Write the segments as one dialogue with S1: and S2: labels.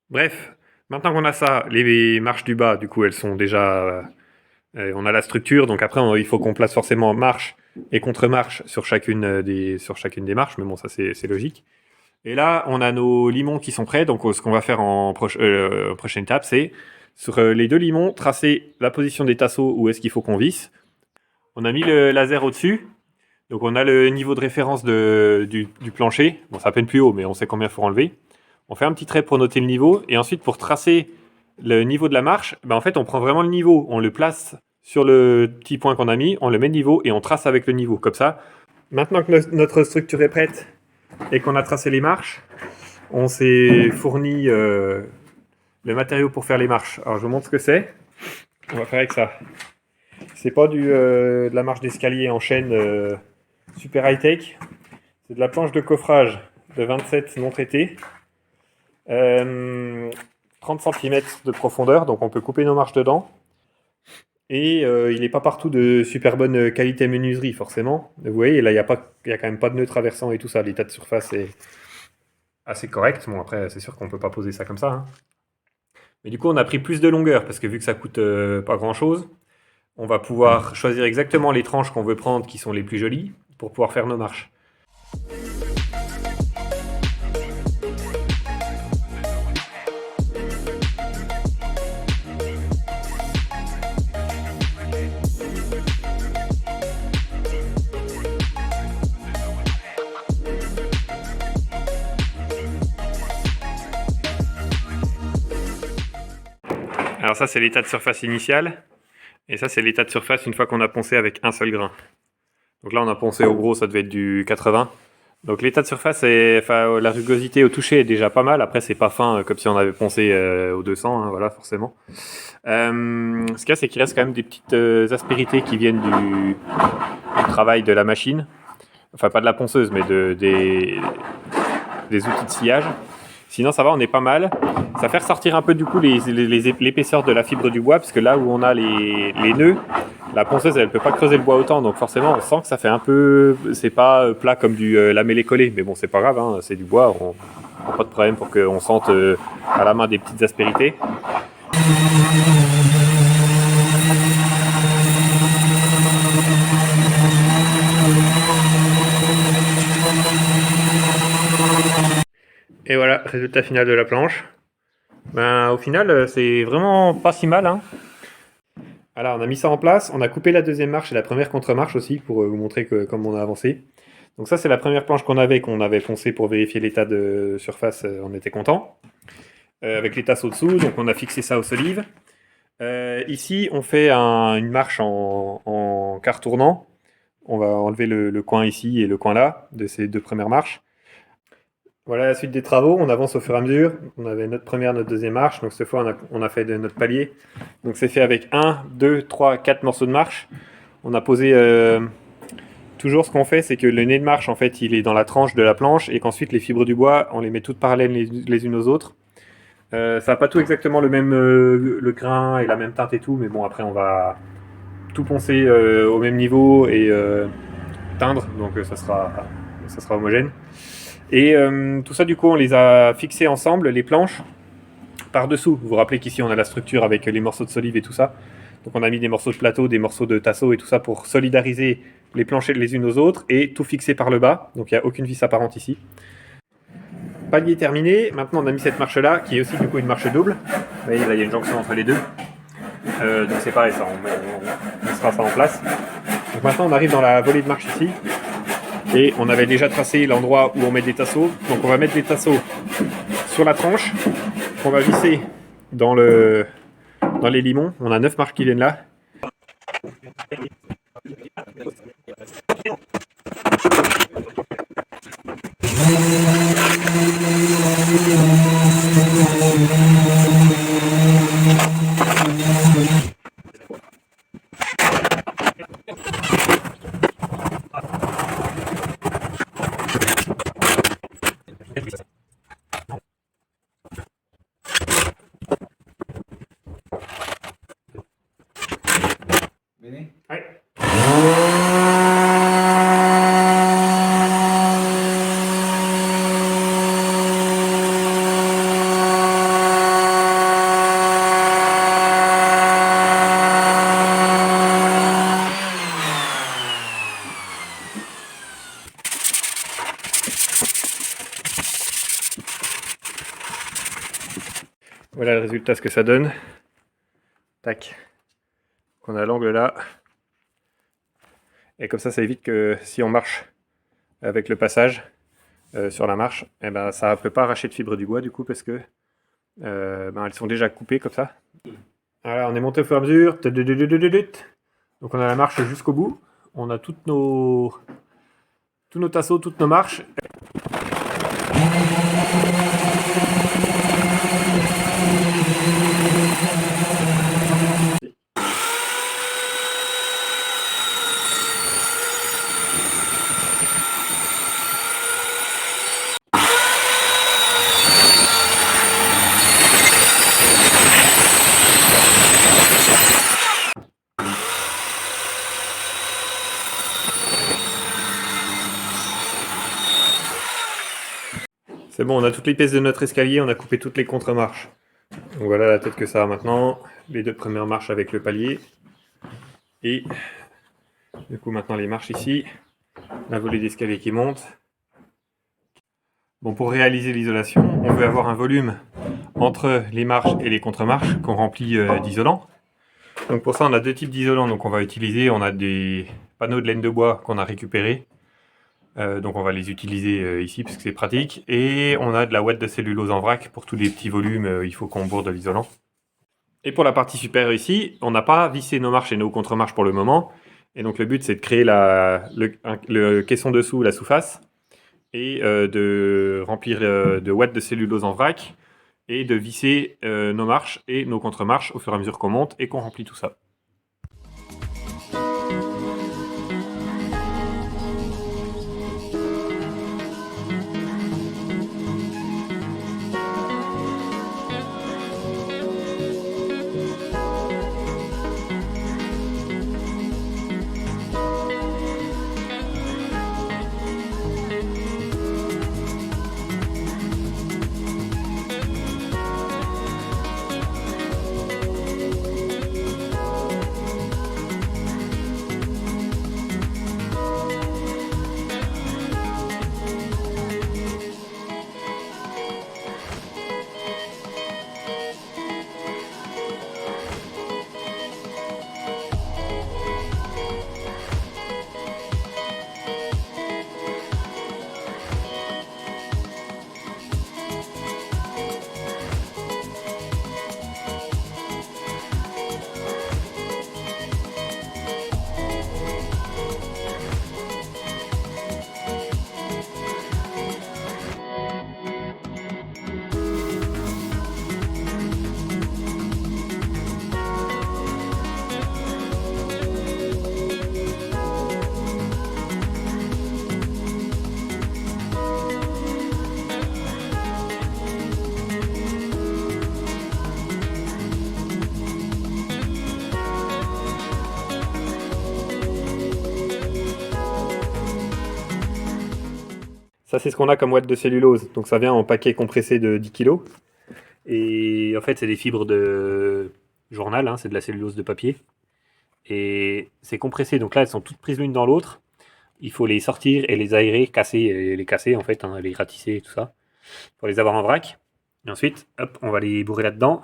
S1: Bref, maintenant qu'on a ça, les marches du bas, du coup, elles sont déjà... on a la structure, donc après, il faut qu'on place forcément marche et contre-marche sur chacune des marches, mais bon, ça c'est logique. Et là, on a nos limons qui sont prêts, donc ce qu'on va faire en prochaine étape, c'est sur les deux limons, tracer la position des tasseaux où est-ce qu'il faut qu'on visse. On a mis le laser au-dessus, donc on a le niveau de référence du plancher. Bon, c'est à peine plus haut, mais on sait combien il faut enlever. On fait un petit trait pour noter le niveau, et ensuite pour tracer le niveau de la marche, en fait on prend vraiment le niveau, on le place sur le petit point qu'on a mis, on le met de niveau et on trace avec le niveau, comme ça. Maintenant que notre structure est prête et qu'on a tracé les marches, on s'est fourni le matériau pour faire les marches. Alors je vous montre ce que c'est. On va faire avec ça. C'est pas de la marche d'escalier en chaîne super high-tech. C'est de la planche de coffrage de 27 non traitée. 30 cm de profondeur, donc on peut couper nos marches dedans. Et il n'est pas partout de super bonne qualité menuiserie, forcément. Vous voyez, là, il y a quand même pas de nœud traversant et tout ça. L'état de surface est assez correct. Bon, après, c'est sûr qu'on peut pas poser ça comme ça, hein. Mais du coup, on a pris plus de longueur, parce que vu que ça coûte pas grand-chose, on va pouvoir choisir exactement les tranches qu'on veut prendre, qui sont les plus jolies, pour pouvoir faire nos marches. Alors ça, c'est l'état de surface initial. Et ça, c'est l'état de surface une fois qu'on a poncé avec un seul grain. Donc là, on a poncé au gros, ça devait être du 80. Donc l'état de surface, la rugosité au toucher est déjà pas mal. Après, c'est pas fin comme si on avait poncé au 200, hein, voilà, forcément. Ce qu'il y a, c'est qu'il reste quand même des petites aspérités qui viennent du travail de la machine. Enfin, pas de la ponceuse, mais des outils de sciage. Sinon, ça va, on est pas mal. Ça fait ressortir un peu du coup l'épaisseur de la fibre du bois, parce que là où on a les nœuds, la ponceuse elle peut pas creuser le bois autant, donc forcément on sent que ça fait un peu, c'est pas plat comme du lamellé collé, mais bon c'est pas grave, hein, c'est du bois, on n'a pas de problème pour qu'on sente à la main des petites aspérités. Et voilà, résultat final de la planche. Au final, c'est vraiment pas si mal, hein. Alors, on a mis ça en place, on a coupé la deuxième marche et la première contre-marche aussi pour vous montrer comme on a avancé. Donc ça, c'est la première planche qu'on avait poncé pour vérifier l'état de surface, on était content. Avec les tasses au-dessous, donc on a fixé ça aux solives. Ici, on fait une marche en quart tournant. On va enlever le coin ici et le coin là de ces deux premières marches. Voilà la suite des travaux, on avance au fur et à mesure. On avait notre première, notre deuxième marche, donc cette fois on a fait notre palier. Donc c'est fait avec 1, 2, 3, 4 morceaux de marche. On a posé... toujours ce qu'on fait, c'est que le nez de marche, en fait, il est dans la tranche de la planche et qu'ensuite les fibres du bois, on les met toutes parallèles les unes aux autres. Ça n'a pas tout exactement le grain et la même teinte et tout, mais bon, après on va tout poncer au même niveau et teindre, donc ça sera homogène. Et tout ça, du coup, on les a fixés ensemble, les planches, par-dessous. Vous vous rappelez qu'ici, on a la structure avec les morceaux de solive et tout ça. Donc on a mis des morceaux de plateau, des morceaux de tasseau et tout ça pour solidariser les planchers les unes aux autres et tout fixer par le bas. Donc il n'y a aucune vis apparente ici. Palier terminé. Maintenant, on a mis cette marche-là, qui est aussi du coup une marche double. Vous voyez, là, il y a une jonction entre les deux. Donc c'est pareil, ça, on mettra ça en place. Donc maintenant, on arrive dans la volée de marche ici. Et on avait déjà tracé l'endroit où on met des tasseaux. Donc on va mettre des tasseaux sur la tranche, qu'on va visser dans les limons. On a 9 marches qui viennent là. Ouais. Voilà le résultat, ce que ça donne. Tac. On a l'angle là. Et comme ça évite que si on marche avec le passage sur la marche, eh ben, ça ne peut pas arracher de fibres du bois du coup parce que elles sont déjà coupées comme ça. Voilà, on est monté au fur et à mesure. Donc on a la marche jusqu'au bout. On a tous nos tasseaux, toutes nos marches. C'est bon, on a toutes les pièces de notre escalier, on a coupé toutes les contre-marches. Donc voilà la tête que ça a maintenant. Les 2 premières marches avec le palier. Et du coup maintenant les marches ici. La volée d'escalier qui monte. Bon, pour réaliser l'isolation, on veut avoir un volume entre les marches et les contre-marches qu'on remplit d'isolant. Donc pour ça on a 2 types d'isolants donc on va utiliser. On a des panneaux de laine de bois qu'on a récupérés. Donc on va les utiliser ici parce que c'est pratique. Et on a de la ouate de cellulose en vrac pour tous les petits volumes, il faut qu'on bourde de l'isolant. Et pour la partie supérieure ici, on n'a pas vissé nos marches et nos contre-marches pour le moment. Et donc le but c'est de créer le caisson dessous, la sous-face, et de remplir de ouate de cellulose en vrac, et de visser nos marches et nos contre-marches au fur et à mesure qu'on monte et qu'on remplit tout ça. Ça, c'est ce qu'on a comme ouate de cellulose. Donc ça vient en paquet compressé de 10 kg. Et en fait, c'est des fibres de journal, hein, c'est de la cellulose de papier. Et c'est compressé, donc là, elles sont toutes prises l'une dans l'autre. Il faut les sortir et les aérer, casser, et les casser en fait, hein, les ratisser et tout ça, pour les avoir en vrac. Et ensuite, hop, on va les bourrer là-dedans.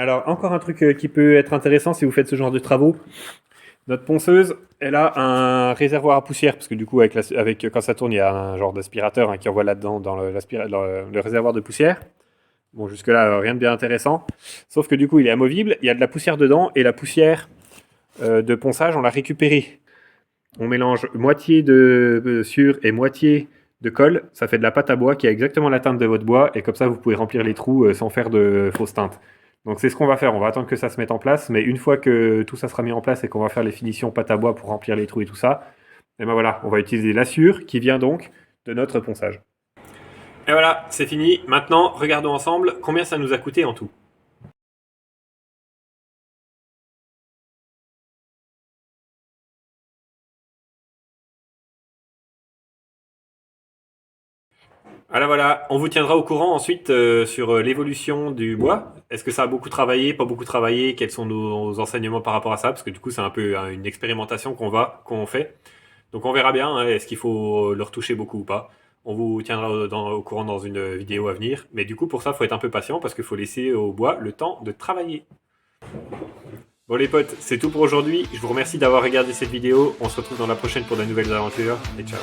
S1: Alors, encore un truc qui peut être intéressant si vous faites ce genre de travaux. Notre ponceuse, elle a un réservoir à poussière, parce que du coup, quand ça tourne, il y a un genre d'aspirateur qui envoie là-dedans dans le réservoir de poussière. Bon, jusque-là, rien de bien intéressant. Sauf que du coup, il est amovible, il y a de la poussière dedans, et la poussière de ponçage, on l'a récupérée. On mélange moitié de sur et moitié de colle, ça fait de la pâte à bois qui a exactement la teinte de votre bois, et comme ça, vous pouvez remplir les trous sans faire de fausses teintes. Donc c'est ce qu'on va faire, on va attendre que ça se mette en place, mais une fois que tout ça sera mis en place et qu'on va faire les finitions pâte à bois pour remplir les trous et tout ça, et ben voilà, on va utiliser l'assure qui vient donc de notre ponçage. Et voilà, c'est fini. Maintenant, regardons ensemble combien ça nous a coûté en tout. Voilà, on vous tiendra au courant ensuite sur l'évolution du bois. Est-ce que ça a beaucoup travaillé, pas beaucoup travaillé? Quels sont nos enseignements par rapport à ça? Parce que du coup, c'est un peu une expérimentation qu'on fait. Donc on verra bien, hein, est-ce qu'il faut le retoucher beaucoup ou pas. On vous tiendra au courant dans une vidéo à venir. Mais du coup, pour ça, il faut être un peu patient parce qu'il faut laisser au bois le temps de travailler. Bon les potes, c'est tout pour aujourd'hui. Je vous remercie d'avoir regardé cette vidéo. On se retrouve dans la prochaine pour de nouvelles aventures. Et ciao.